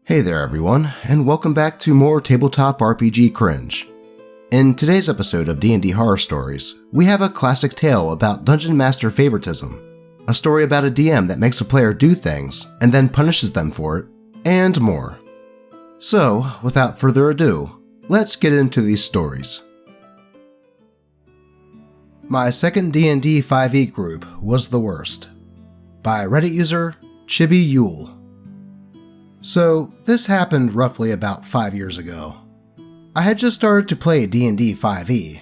Hey there everyone, and welcome back to more tabletop RPG cringe. In today's episode of D&D Horror Stories, we have a classic tale about Dungeon Master Favoritism, a story about a DM that makes a player do things and then punishes them for it, and more. So, without further ado, let's get into these stories. My second D&D 5e group was the worst, by Reddit user Chibi Yule. So, this happened roughly about 5 years ago. I had just started to play D&D 5e.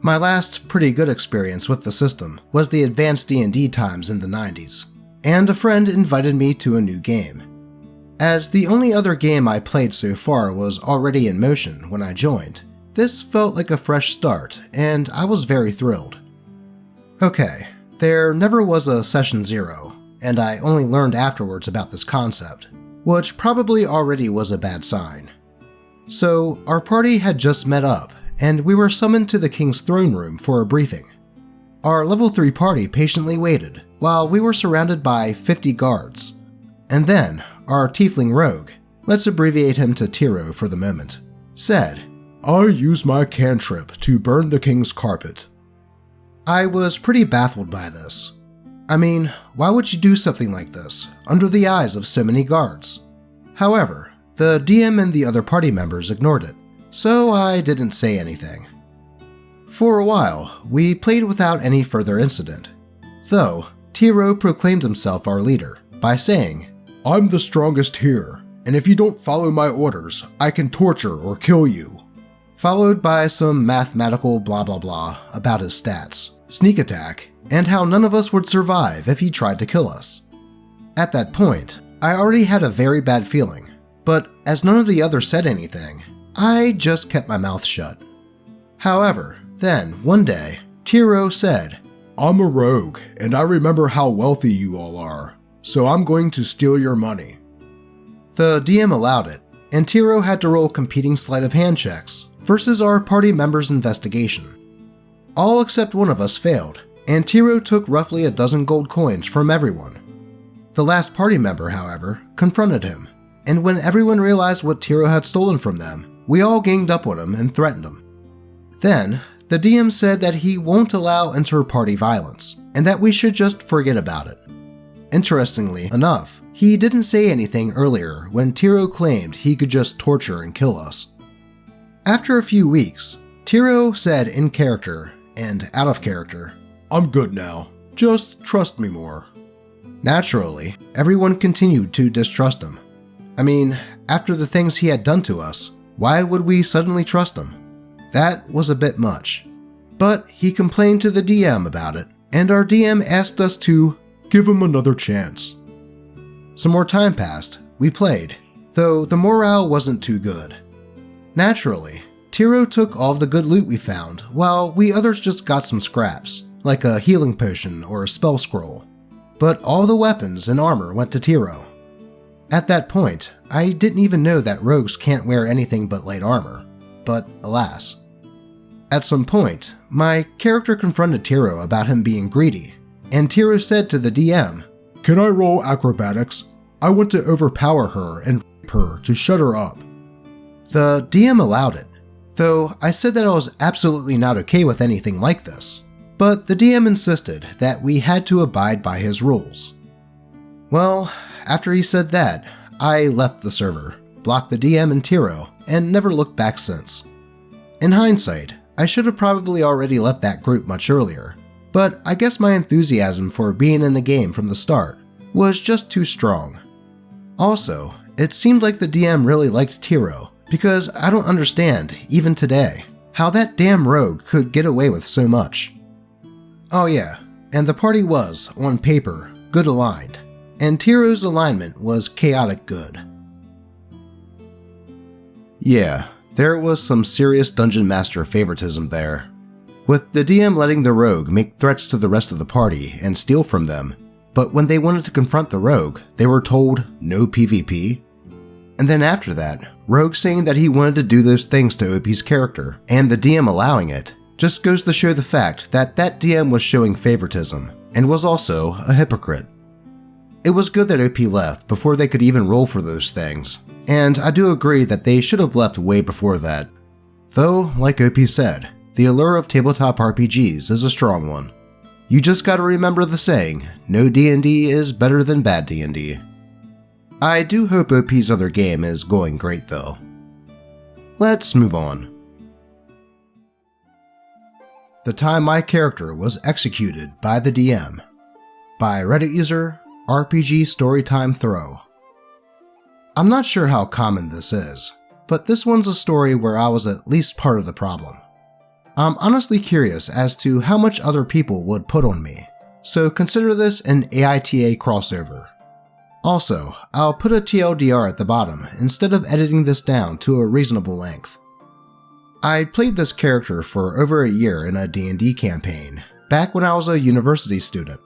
My last pretty good experience with the system was the advanced D&D times in the 90s, and a friend invited me to a new game. As the only other game I played so far was already in motion when I joined, this felt like a fresh start, and I was very thrilled. Okay, there never was a Session 0, and I only learned afterwards about this concept, which probably already was a bad sign. So, our party had just met up, and we were summoned to the King's throne room for a briefing. Our level 3 party patiently waited, while we were surrounded by 50 guards. And then, our tiefling rogue, let's abbreviate him to Tiro for the moment, said, "I use my cantrip to burn the King's carpet." I was pretty baffled by this. I mean, why would you do something like this, under the eyes of so many guards? However, the DM and the other party members ignored it, so I didn't say anything. For a while, we played without any further incident, though Tiro proclaimed himself our leader by saying, "I'm the strongest here, and if you don't follow my orders, I can torture or kill you," followed by some mathematical blah blah blah about his stats, sneak attack, and how none of us would survive if he tried to kill us. At that point, I already had a very bad feeling, but as none of the others said anything, I just kept my mouth shut. However, then, one day, Tiro said, "I'm a rogue, and I remember how wealthy you all are, so I'm going to steal your money." The DM allowed it, and Tiro had to roll competing sleight of hand checks versus our party members' investigation. All except one of us failed, and Tiro took roughly a dozen gold coins from everyone. The last party member, however, confronted him, and when everyone realized what Tiro had stolen from them, we all ganged up on him and threatened him. Then, the DM said that he won't allow inter-party violence, and that we should just forget about it. Interestingly enough, he didn't say anything earlier when Tiro claimed he could just torture and kill us. After a few weeks, Tiro said in character and out of character, "I'm good now. Just trust me more." Naturally, everyone continued to distrust him. I mean, after the things he had done to us, why would we suddenly trust him? That was a bit much. But he complained to the DM about it, and our DM asked us to give him another chance. Some more time passed, we played, though the morale wasn't too good. Naturally, Tiro took all of the good loot we found, while we others just got some scraps, like a healing potion or a spell scroll. But all the weapons and armor went to Tiro. At that point, I didn't even know that rogues can't wear anything but light armor, but alas. At some point, my character confronted Tiro about him being greedy, and Tiro said to the DM, "Can I roll acrobatics? I want to overpower her and rape her to shut her up." The DM allowed it, though I said that I was absolutely not okay with anything like this. But the DM insisted that we had to abide by his rules. Well, after he said that, I left the server, blocked the DM and Tiro, and never looked back since. In hindsight, I should have probably already left that group much earlier, but I guess my enthusiasm for being in the game from the start was just too strong. Also, it seemed like the DM really liked Tiro, because I don't understand, even today, how that damn rogue could get away with so much. Oh yeah, and the party was, on paper, good aligned, and Tiro's alignment was chaotic good. Yeah, there was some serious Dungeon Master favoritism there, with the DM letting the rogue make threats to the rest of the party and steal from them, but when they wanted to confront the rogue, they were told no PvP. And then after that, Rogue saying that he wanted to do those things to OP's character, and the DM allowing it, just goes to show the fact that that DM was showing favoritism, and was also a hypocrite. It was good that OP left before they could even roll for those things, And I do agree that they should have left way before that. Though, like OP said, the allure of tabletop RPGs is a strong one. You just gotta remember the saying, no D&D is better than bad D&D. I do hope OP's other game is going great though. Let's move on. The time my character was executed by the DM. By Reddit user, RPG Storytime Throw. I'm not sure how common this is, but this one's a story where I was at least part of the problem. I'm honestly curious as to how much other people would put on me, so consider this an AITA crossover. Also, I'll put a TLDR at the bottom instead of editing this down to a reasonable length. I played this character for over a year in a D&D campaign, back when I was a university student.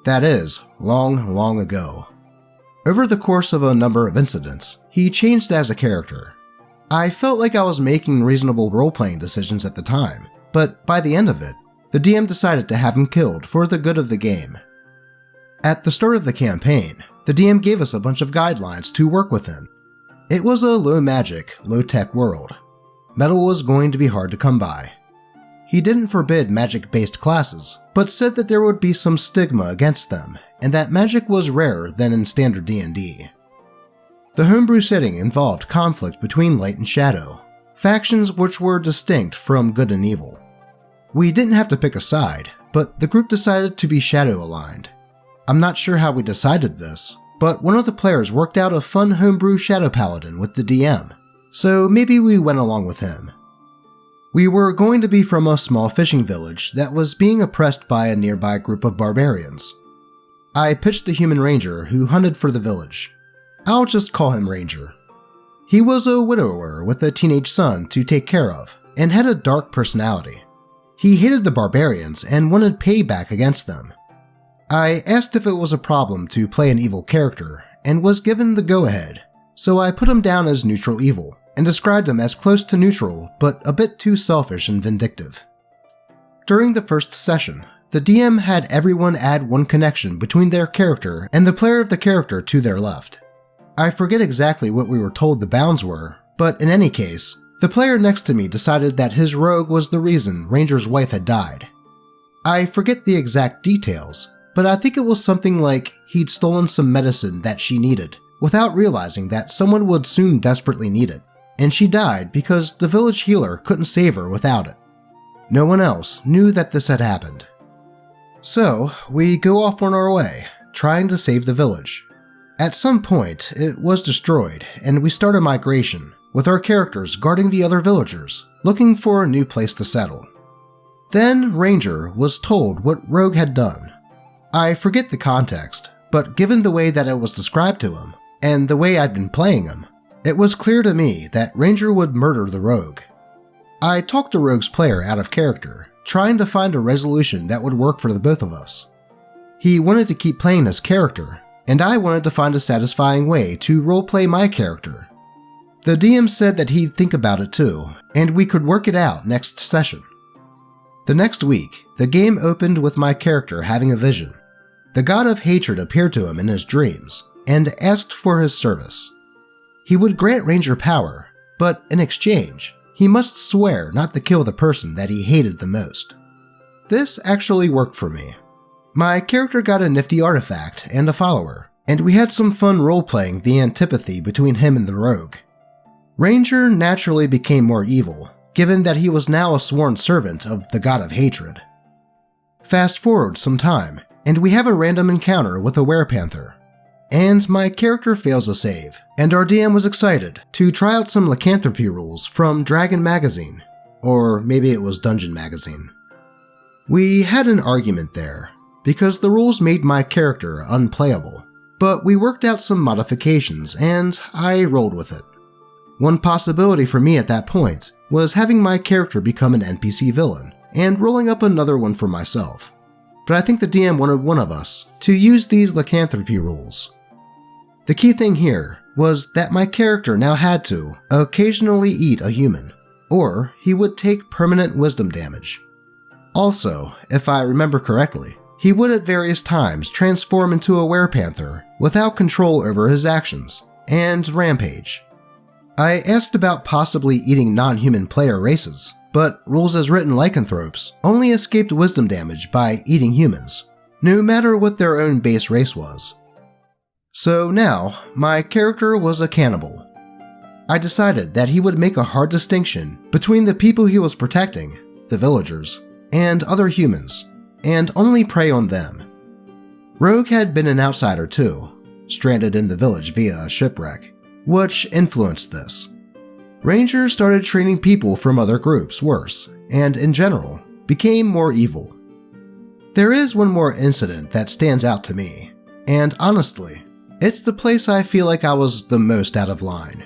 That is, long ago. Over the course of a number of incidents, he changed as a character. I felt like I was making reasonable role-playing decisions at the time, but by the end of it, the DM decided to have him killed for the good of the game. At the start of the campaign, the DM gave us a bunch of guidelines to work within. It was a low-magic, low-tech world. Metal was going to be hard to come by. He didn't forbid magic-based classes, but said that there would be some stigma against them, and that magic was rarer than in standard D&D. The homebrew setting involved conflict between light and shadow, factions which were distinct from good and evil. We didn't have to pick a side, but the group decided to be shadow-aligned. I'm not sure how we decided this, but one of the players worked out a fun homebrew shadow paladin with the DM, so maybe we went along with him. We were going to be from a small fishing village that was being oppressed by a nearby group of barbarians. I pitched the human ranger who hunted for the village. I'll just call him Ranger. He was a widower with a teenage son to take care of, and had a dark personality. He hated the barbarians and wanted payback against them. I asked if it was a problem to play an evil character, and was given the go-ahead, so I put him down as neutral evil, and described him as close to neutral, but a bit too selfish and vindictive. During the first session, the DM had everyone add one connection between their character and the player of the character to their left. I forget exactly what we were told the bounds were, but in any case, the player next to me decided that his rogue was the reason Ranger's wife had died. I forget the exact details, but I think it was something like he'd stolen some medicine that she needed, without realizing that someone would soon desperately need it, and she died because the village healer couldn't save her without it. No one else knew that this had happened. So, we go off on our way, trying to save the village. At some point, it was destroyed, and we start a migration, with our characters guarding the other villagers, looking for a new place to settle. Then Ranger was told what Rogue had done. I forget the context, but given the way that it was described to him, and the way I'd been playing him, it was clear to me that Ranger would murder the Rogue. I talked the Rogue's player out of character, trying to find a resolution that would work for the both of us. He wanted to keep playing his character, and I wanted to find a satisfying way to roleplay my character. The DM said that he'd think about it too, and we could work it out next session. The next week, the game opened with my character having a vision. The god of hatred appeared to him in his dreams, and asked for his service. He would grant Ranger power, but in exchange, he must swear not to kill the person that he hated the most. This actually worked for me. My character got a nifty artifact and a follower, and we had some fun role-playing the antipathy between him and the Rogue. Ranger naturally became more evil, given that he was now a sworn servant of the god of hatred. Fast forward some time, and we have a random encounter with a werepanther. And my character fails a save, and our DM was excited to try out some lycanthropy rules from Dragon Magazine, or maybe it was Dungeon Magazine. We had an argument there, because the rules made my character unplayable, but we worked out some modifications and I rolled with it. One possibility for me at that point was having my character become an NPC villain, and rolling up another one for myself. But I think the DM wanted one of us to use these lycanthropy rules. The key thing here was that my character now had to occasionally eat a human, or he would take permanent wisdom damage. Also, if I remember correctly, he would at various times transform into a werepanther without control over his actions, and rampage. I asked about possibly eating non-human player races, but rules as written lycanthropes only escaped wisdom damage by eating humans, no matter what their own base race was. So now, my character was a cannibal. I decided that he would make a hard distinction between the people he was protecting, the villagers, and other humans, and only prey on them. Rogue had been an outsider too, stranded in the village via a shipwreck, which influenced this. Ranger started treating people from other groups worse, and in general, became more evil. There is one more incident that stands out to me, and honestly, it's the place I feel like I was the most out of line.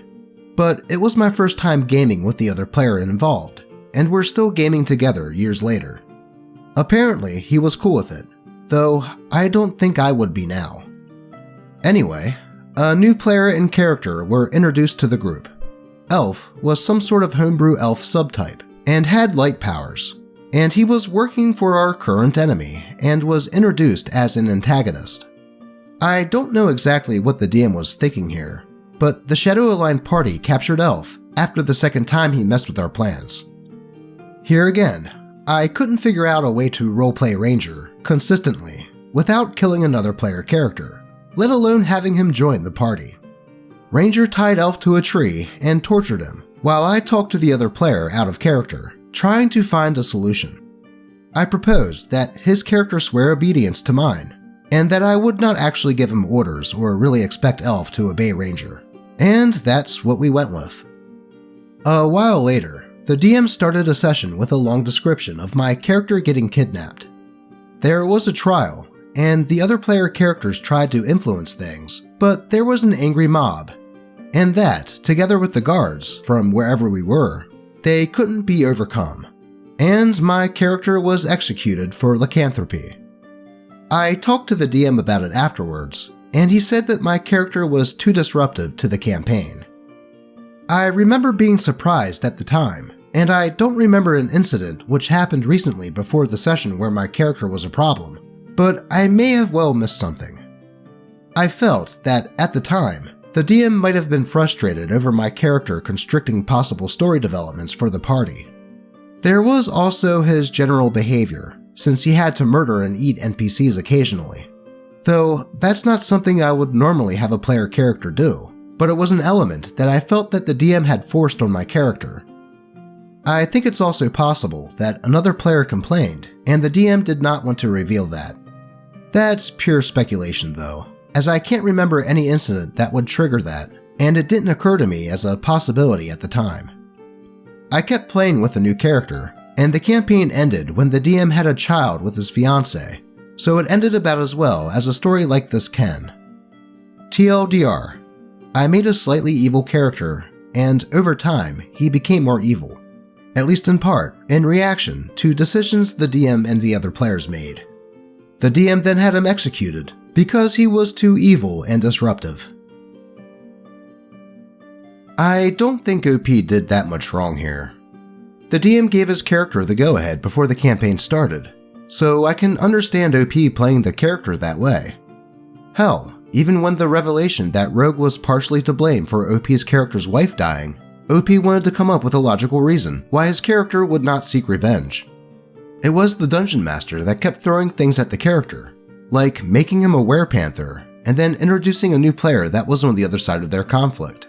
But it was my first time gaming with the other player involved, and we're still gaming together years later. Apparently, he was cool with it, though I don't think I would be now. Anyway, a new player and character were introduced to the group. Elf was some sort of homebrew elf subtype, and had light powers, and he was working for our current enemy, and was introduced as an antagonist. I don't know exactly what the DM was thinking here, but the Shadow-aligned party captured Elf after the second time he messed with our plans. Here again, I couldn't figure out a way to roleplay Ranger consistently without killing another player character, let alone having him join the party. Ranger tied Elf to a tree and tortured him, while I talked to the other player out of character, trying to find a solution. I proposed that his character swear obedience to mine, and that I would not actually give him orders or really expect Elf to obey Ranger. And that's what we went with. A while later, the DM started a session with a long description of my character getting kidnapped. There was a trial, and the other player characters tried to influence things, but there was an angry mob, and that, together with the guards from wherever we were, they couldn't be overcome, and my character was executed for lycanthropy. I talked to the DM about it afterwards, and he said that my character was too disruptive to the campaign. I remember being surprised at the time, and I don't remember an incident which happened recently before the session where my character was a problem, but I may have well missed something. I felt that, at the time, the DM might have been frustrated over my character constricting possible story developments for the party. There was also his general behavior, since he had to murder and eat NPCs occasionally. Though that's not something I would normally have a player character do, but it was an element that I felt that the DM had forced on my character. I think it's also possible that another player complained, and the DM did not want to reveal that. That's pure speculation though, as I can't remember any incident that would trigger that, and it didn't occur to me as a possibility at the time. I kept playing with a new character, and the campaign ended when the DM had a child with his fiancée, so it ended about as well as a story like this can. TLDR, I made a slightly evil character, and over time, he became more evil. At least in part, in reaction to decisions the DM and the other players made. The DM then had him executed, because he was too evil and disruptive. I don't think OP did that much wrong here. The DM gave his character the go-ahead before the campaign started, so I can understand OP playing the character that way. Hell, even when the revelation that Rogue was partially to blame for OP's character's wife dying, OP wanted to come up with a logical reason why his character would not seek revenge. It was the Dungeon Master that kept throwing things at the character, like making him a werepanther and then introducing a new player that was on the other side of their conflict.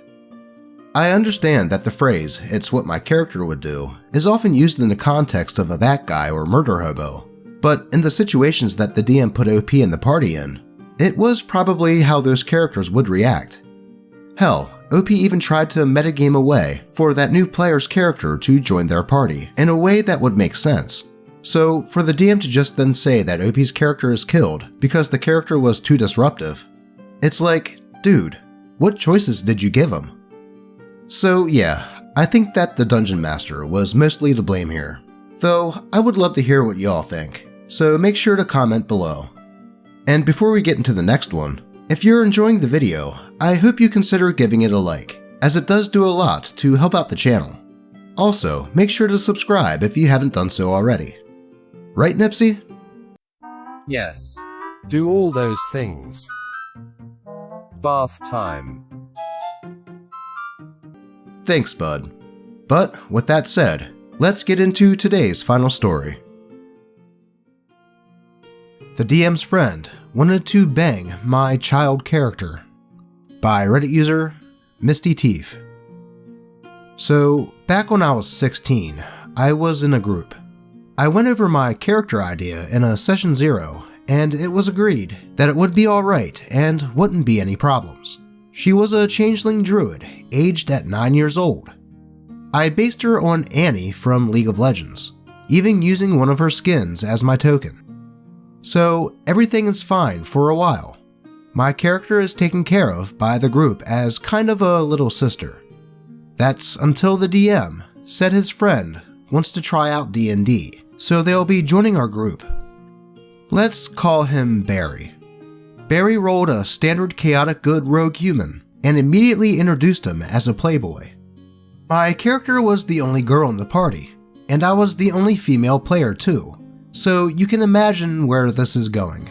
I understand that the phrase, "it's what my character would do," is often used in the context of a that guy or murder hobo, but in the situations that the DM put OP and the party in, it was probably how those characters would react. Hell, OP even tried to metagame a way for that new player's character to join their party in a way that would make sense. So for the DM to just then say that OP's character is killed because the character was too disruptive, it's like, dude, what choices did you give him? So yeah, I think that the Dungeon Master was mostly to blame here, though I would love to hear what y'all think, so make sure to comment below. And before we get into the next one, if you're enjoying the video, I hope you consider giving it a like, as it does do a lot to help out the channel. Also, make sure to subscribe if you haven't done so already. Right, Nipsey? Yes. Do all those things. Bath time. Thanks, bud. But with that said, let's get into today's final story. The DM's friend wanted to bang my child character. By Reddit user, Misty Teeth. So, back when I was 16, I was in a group. I went over my character idea in a session 0, and it was agreed that it would be alright and wouldn't be any problems. She was a changeling druid, aged at 9 years old. I based her on Annie from League of Legends, even using one of her skins as my token. So, everything is fine for a while. My character is taken care of by the group as kind of a little sister. That's until the DM said his friend wants to try out D&D, so they'll be joining our group. Let's call him Barry. Barry rolled a standard chaotic good rogue human and immediately introduced him as a playboy. My character was the only girl in the party, and I was the only female player too, so you can imagine where this is going.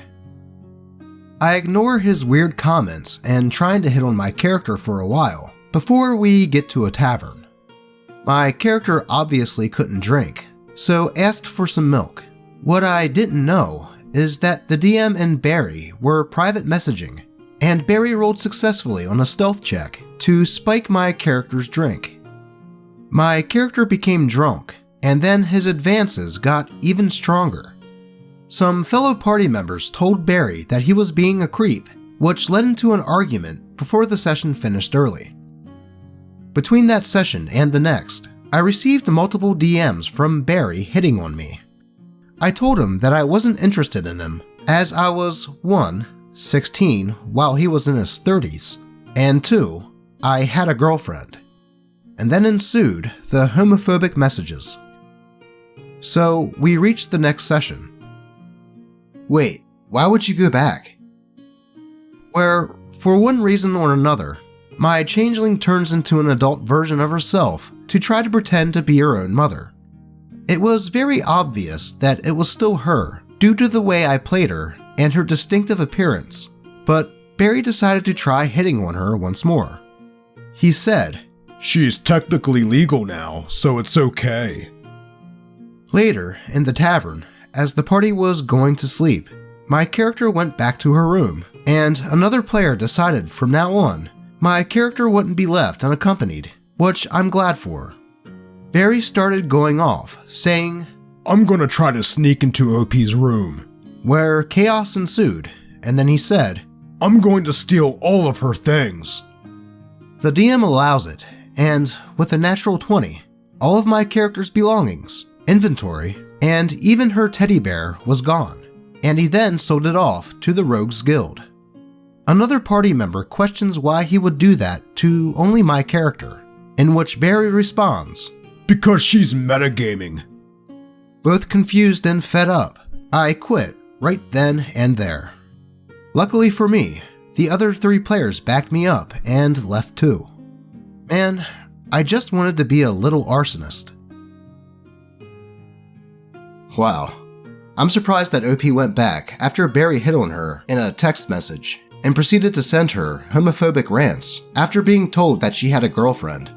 I ignore his weird comments and trying to hit on my character for a while before we get to a tavern. My character obviously couldn't drink, so asked for some milk. What I didn't know is that the DM and Barry were private messaging, and Barry rolled successfully on a stealth check to spike my character's drink. My character became drunk, and then his advances got even stronger. Some fellow party members told Barry that he was being a creep, which led into an argument before the session finished early. Between that session and the next, I received multiple DMs from Barry hitting on me. I told him that I wasn't interested in him, as I was 1, 16 while he was in his 30s, and 2, I had a girlfriend. And then ensued the homophobic messages. So we reached the next session. Wait, why would you go back? Where, for one reason or another, my changeling turns into an adult version of herself to try to pretend to be her own mother. It was very obvious that it was still her due to the way I played her and her distinctive appearance, but Barry decided to try hitting on her once more. He said, "She's technically legal now, so it's okay." Later, in the tavern, as the party was going to sleep, my character went back to her room, and another player decided from now on, my character wouldn't be left unaccompanied, which I'm glad for. Barry started going off, saying, "I'm gonna try to sneak into OP's room," where chaos ensued, and then he said, "I'm going to steal all of her things." The DM allows it, and with a natural 20, all of my character's belongings, inventory, and even her teddy bear was gone, and he then sold it off to the Rogues Guild. Another party member questions why he would do that to only my character, in which Barry responds, "Because she's metagaming." Both confused and fed up, I quit right then and there. Luckily for me, the other 3 players backed me up and left too. Man, I just wanted to be a little arsonist. Wow. I'm surprised that OP went back after Barry hit on her in a text message and proceeded to send her homophobic rants after being told that she had a girlfriend.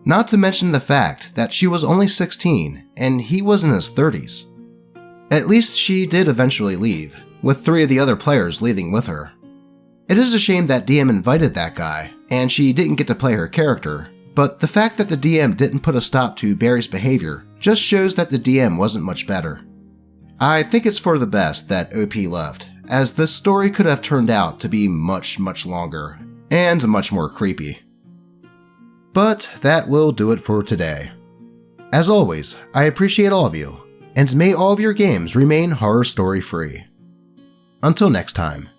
Not to mention the fact that she was only 16 and he was in his 30s. At least she did eventually leave, with 3 of the other players leaving with her. It is a shame that DM invited that guy, and she didn't get to play her character, but the fact that the DM didn't put a stop to Barry's behavior just shows that the DM wasn't much better. I think it's for the best that OP left, as this story could have turned out to be much, much longer, and much more creepy. But that will do it for today. As always, I appreciate all of you, and may all of your games remain horror story free. Until next time.